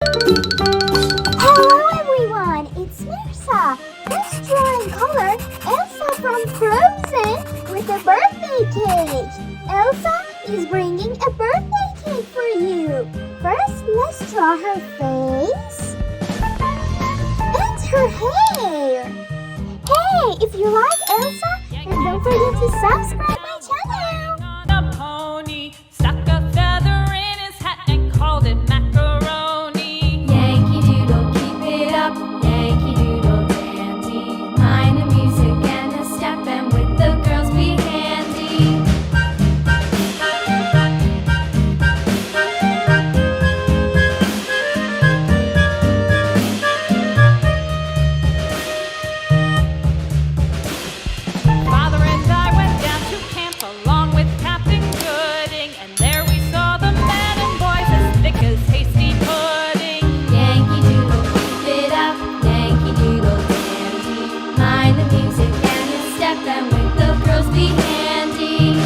Hello everyone, it's Mehrsa. Let's draw and color Elsa from Frozen with a birthday cake. Elsa is bringing a birthday cake for you. First, let's draw her face and her hair. Hey, if you like Elsa, then don't forget to subscribe my channel. On a pony, stuck a feather in his hat and called it macaroni. Yankee Doodle, keep it up, Yankee Doodle dandy. Mind the music and the step, and with the girls be handy. Father and I went down to camp along with Captain Gooding, and there we saw the men and boys as thick as hasty pudding. Yankee Doodle, keep it up, Yankee Doodle dandy. Mind the music and the step, and with the girls be handy.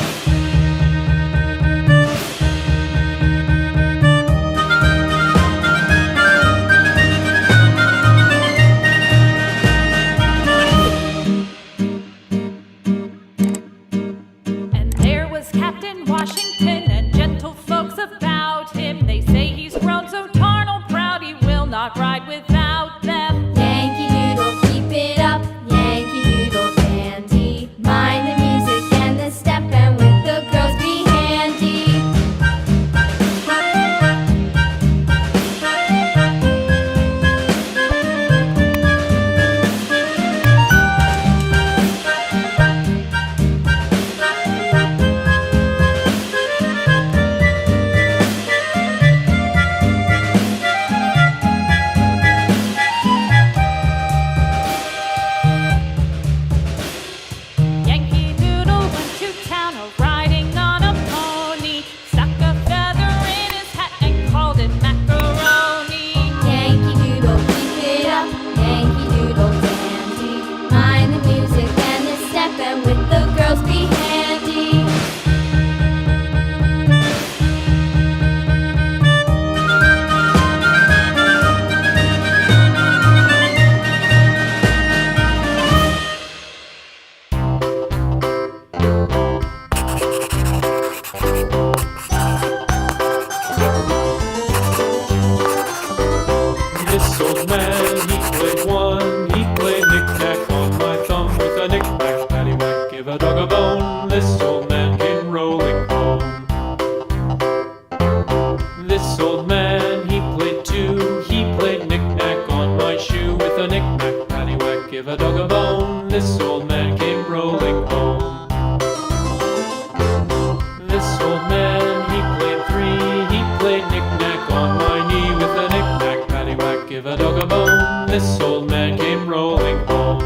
And there was Captain Washington and gentle folks about him. They say he's grown so tarnal proud he will not ride without them. Yankee Doodle, keep it up, Yankee Doodle dandy. Mind the music and the step, and with the girls be handy. Yankee Doodle went to town riding on a pony, stuck a feather in his hat and called it macaroni. Yankee Doodle, keep it up, Yankee Doodle dandy. Mind the music and the step, and with the girls be handy. This old man, he played one. He played knick-knack on my thumb with a knick-knack, paddywhack, give a dog a bone. This old man came rolling home. This old man, he played two. He played knick-knack on my shoe with a knick-knack, paddywhack, give a dog a bone. This old man came rolling home. This old man, he played three. He played knick-knack on my knee with a knick-knack, paddywhack, give a dog a bone. This old man came rolling home.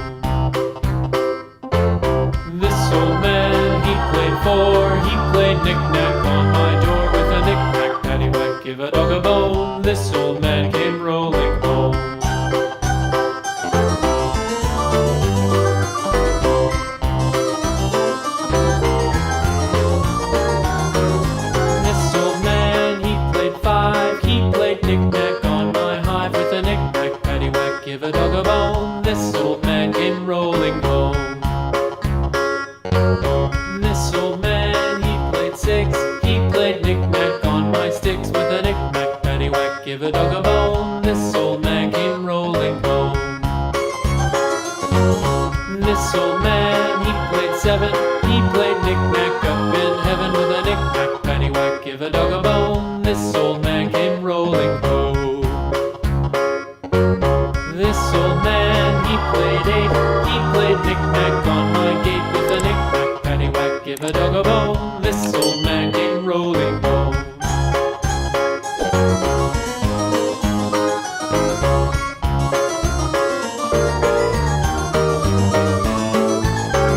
This old man, he played four. He played knick-knack on my door with a knick-knack, paddywhack, give a dog a bone. This old man came rolling home. This old man, he played five. He played knick-knack on my hive with a knick-knack, paddywhack, give a dog a bone. This old man came rolling home. This old man, he played six. He played knick-knack on my sticks with a knick-knack, paddywhack, give a dog a bone. This old man came rolling home. This old man, he played seven. He played knick-knack up in heaven with a knick-knack, paddywhack, give a dog a bone. This old man came rolling home. This old man, he played eight. He played knick-knack on my gate with a knick-knack, paddywhack, give a dog a bone. This old man came rolling home.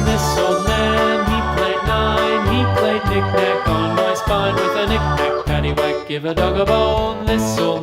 This old man, he played nine. He played knick-knack on my spine with a knick-knack, paddywhack, give a dog a bone. This old